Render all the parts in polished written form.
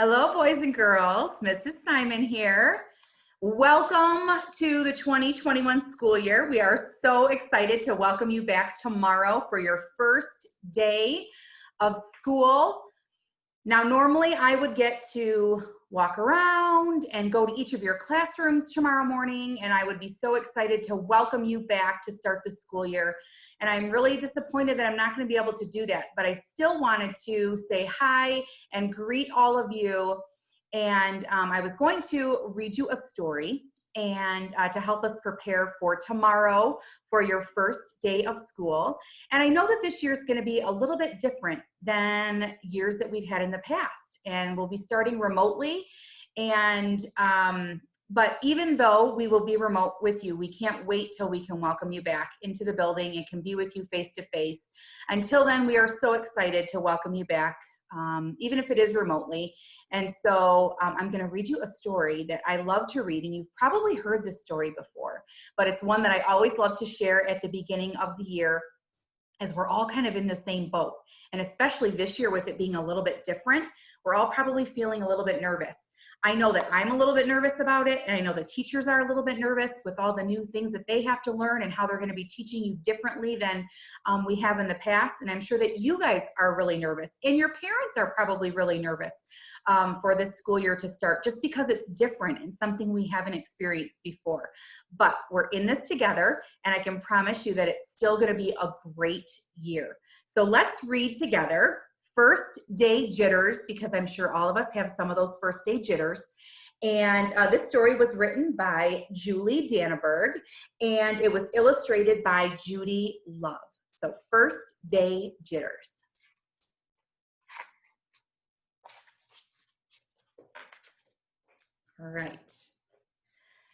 Hello, boys and girls. Mrs. Simon here. Welcome to the 2021 school year. We are so excited to welcome you back tomorrow for your first day of school. Now, normally I would get to walk around and go to each of your classrooms tomorrow morning, and I would be so excited to welcome you back to start the school year. And I'm really disappointed that I'm not going to be able to do that, but I still wanted to say hi and greet all of you. And I was going to read you a story and to help us prepare for tomorrow for your first day of school. And I know that this year is going to be a little bit different than years that we've had in the past, and we'll be starting remotely. And but even though we will be remote with you, we can't wait till we can welcome you back into the building and can be with you face to face. Until then, we are so excited to welcome you back, even if it is remotely. And so I'm going to read you a story that I love to read, and you've probably heard this story before, but it's one that I always love to share at the beginning of the year, as we're all kind of in the same boat. And especially this year with it being a little bit different, we're all probably feeling a little bit nervous. I know that I'm a little bit nervous about it, and I know the teachers are a little bit nervous with all the new things that they have to learn and how they're going to be teaching you differently than we have in the past. And I'm sure that you guys are really nervous, and your parents are probably really nervous for this school year to start, just because it's different and something we haven't experienced before. But we're in this together, and I can promise you that it's still going to be a great year. So let's read together First Day Jitters, because I'm sure all of us have some of those first day jitters. And this story was written by Julie Danneberg, and it was illustrated by Judy Love. So First Day Jitters. All right.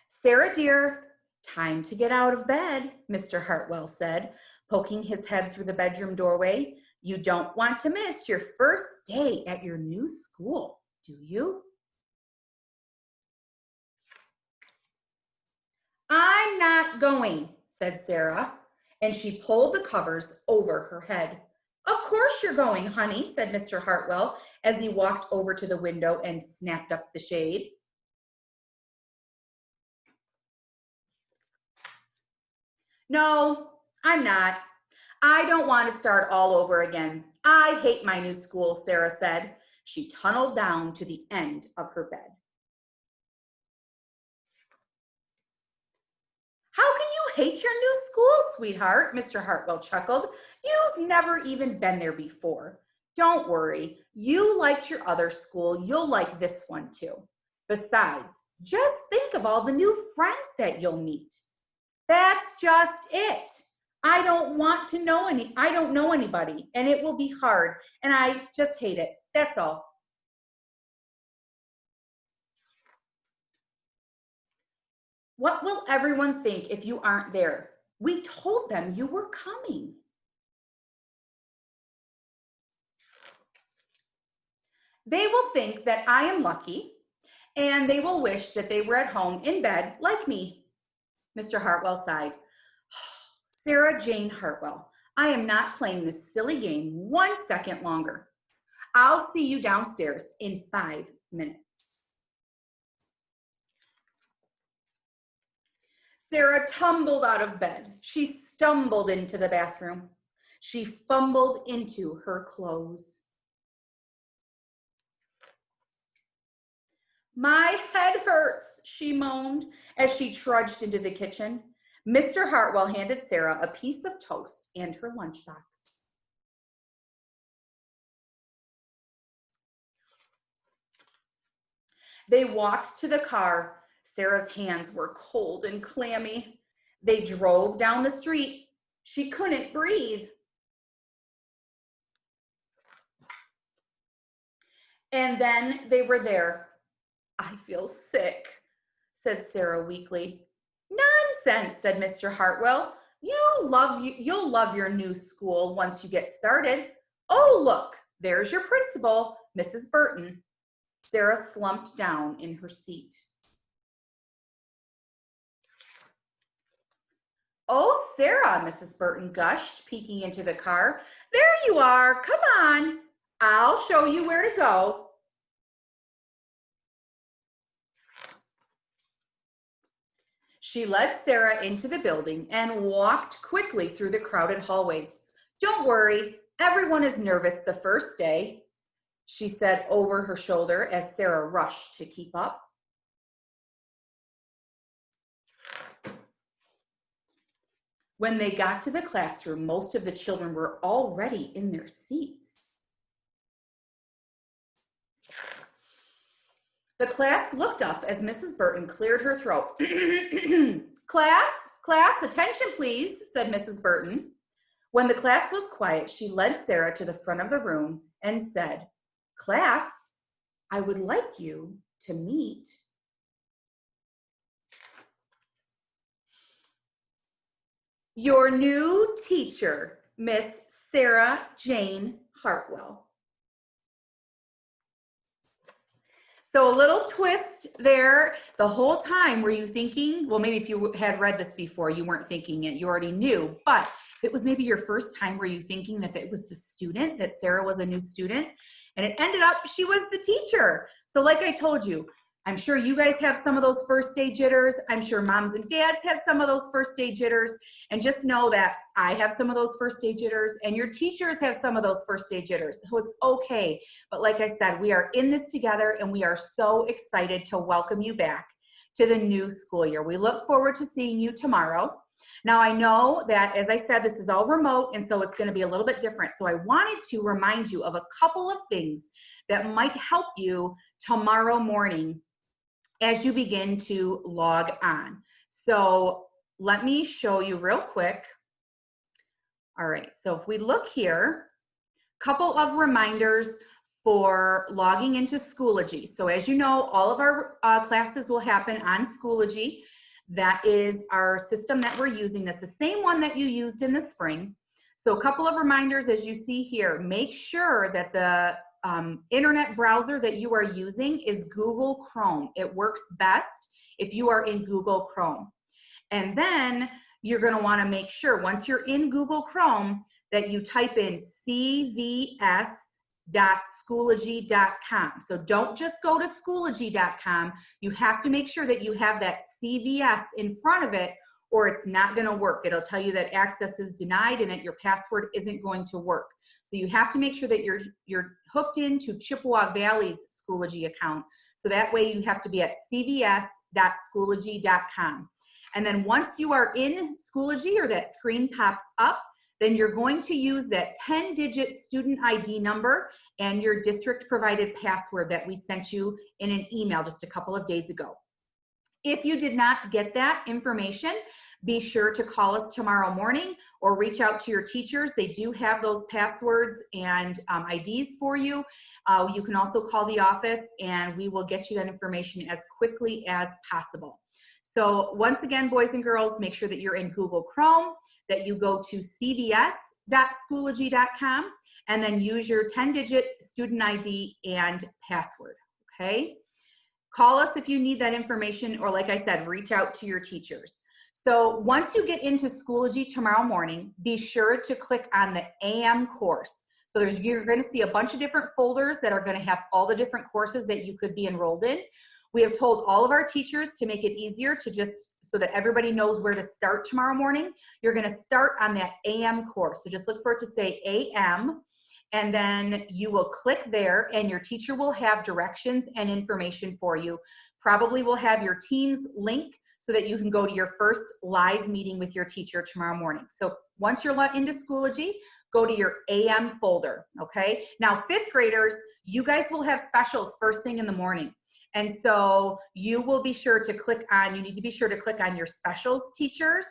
Sarah dear, time to get out of bed, Mr. Hartwell said, poking his head through the bedroom doorway. You don't want to miss your first day at your new school, do you? I'm not going, said Sarah, and she pulled the covers over her head. Of course you're going, honey, said Mr. Hartwell as he walked over to the window and snapped up the shade. No, I'm not. I don't want to start all over again. I hate my new school, Sarah said. She tunneled down to the end of her bed. How can you hate your new school, sweetheart? Mr. Hartwell chuckled. You've never even been there before. Don't worry. You liked your other school. You'll like this one too. Besides, just think of all the new friends that you'll meet. That's just it. I don't know anybody, and it will be hard, and I just hate it. That's all. What will everyone think if you aren't there? We told them you were coming. They will think that I am lucky, and they will wish that they were at home in bed like me. Mr. Hartwell sighed. Sarah Jane Hartwell, I am not playing this silly game 1 second longer. I'll see you downstairs in 5 minutes. Sarah tumbled out of bed. She stumbled into the bathroom. She fumbled into her clothes. My head hurts, she moaned as she trudged into the kitchen. Mr. Hartwell handed Sarah a piece of toast and her lunchbox. They walked to the car. Sarah's hands were cold and clammy. They drove down the street. She couldn't breathe. And then they were there. I feel sick, said Sarah weakly. Nonsense, said Mr. Hartwell. You'll love your new school once you get started. Oh, look, there's your principal, Mrs. Burton. Sarah slumped down in her seat. Oh, Sarah, Mrs. Burton gushed, peeking into the car. There you are. Come on. I'll show you where to go. She led Sarah into the building and walked quickly through the crowded hallways. "Don't worry, everyone is nervous the first day," she said over her shoulder as Sarah rushed to keep up. When they got to the classroom, most of the children were already in their seats. The class looked up as Mrs. Burton cleared her throat. Class, attention please, said Mrs. Burton. When the class was quiet, she led Sarah to the front of the room and said, "Class, I would like you to meet your new teacher, Miss Sarah Jane Hartwell." So a little twist there. The whole time, were you thinking, well, maybe if you had read this before, you weren't thinking it, you already knew, but if it was maybe your first time, were you thinking that it was the student, that Sarah was a new student? And it ended up, she was the teacher. So like I told you, I'm sure you guys have some of those first day jitters. I'm sure moms and dads have some of those first day jitters. And just know that I have some of those first day jitters and your teachers have some of those first day jitters. So it's okay. But like I said, we are in this together and we are so excited to welcome you back to the new school year. We look forward to seeing you tomorrow. Now I know that, as I said, this is all remote and so it's going to be a little bit different. So I wanted to remind you of a couple of things that might help you tomorrow morning as you begin to log on. So let me show you real quick. All right, so if we look here, couple of reminders for logging into Schoology. So as you know, all of our classes will happen on Schoology. That is our system that we're using. That's the same one that you used in the spring. So a couple of reminders as you see here. Make sure that the internet browser that you are using is Google Chrome. It works best if you are in Google Chrome. And then you're going to want to make sure once you're in Google Chrome that you type in cvs.schoology.com. So don't just go to schoology.com. You have to make sure that you have that CVS in front of it or it's not going to work. It'll tell you that access is denied and that your password isn't going to work. So you have to make sure that you're hooked into Chippewa Valley's Schoology account. So that way you have to be at cvs.schoology.com. And then once you are in Schoology or that screen pops up, then you're going to use that 10-digit student ID number and your district provided password that we sent you in an email just a couple of days ago. If you did not get that information, be sure to call us tomorrow morning or reach out to your teachers. They do have those passwords and IDs for you. You can also call the office and we will get you that information as quickly as possible. So once again, boys and girls, make sure that you're in Google Chrome, that you go to cvs.schoology.com and then use your 10-digit student ID and password, okay? Call us if you need that information, or like I said, reach out to your teachers. So once you get into Schoology tomorrow morning, be sure to click on the AM course. So you're going to see a bunch of different folders that are going to have all the different courses that you could be enrolled in. We have told all of our teachers to make it easier to just so that everybody knows where to start tomorrow morning. You're going to start on that AM course. So just look for it to say AM. And then you will click there and your teacher will have directions and information for you. Probably will have your Teams link so that you can go to your first live meeting with your teacher tomorrow morning. So once you're into Schoology, go to your AM folder, okay? Now, 5th graders, you guys will have specials first thing in the morning. And so you will be sure to click on, you need to be sure to click on your specials teachers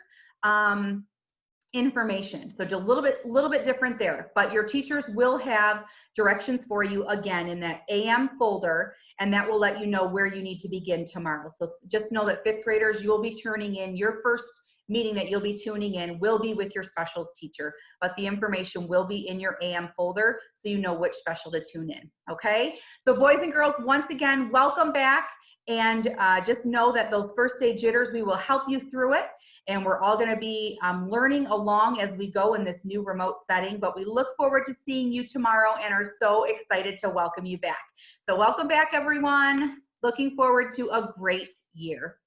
information. So just a little bit different there, but your teachers will have directions for you again in that AM folder, and that will let you know where you need to begin tomorrow. So just know that 5th graders, you'll be turning in your first meeting that you'll be tuning in will be with your specials teacher, but the information will be in your AM folder so you know which special to tune in, okay? So boys and girls, once again, welcome back. And just know that those first day jitters, we will help you through it. And we're all going to be learning along as we go in this new remote setting. But we look forward to seeing you tomorrow and are so excited to welcome you back. So welcome back, everyone. Looking forward to a great year.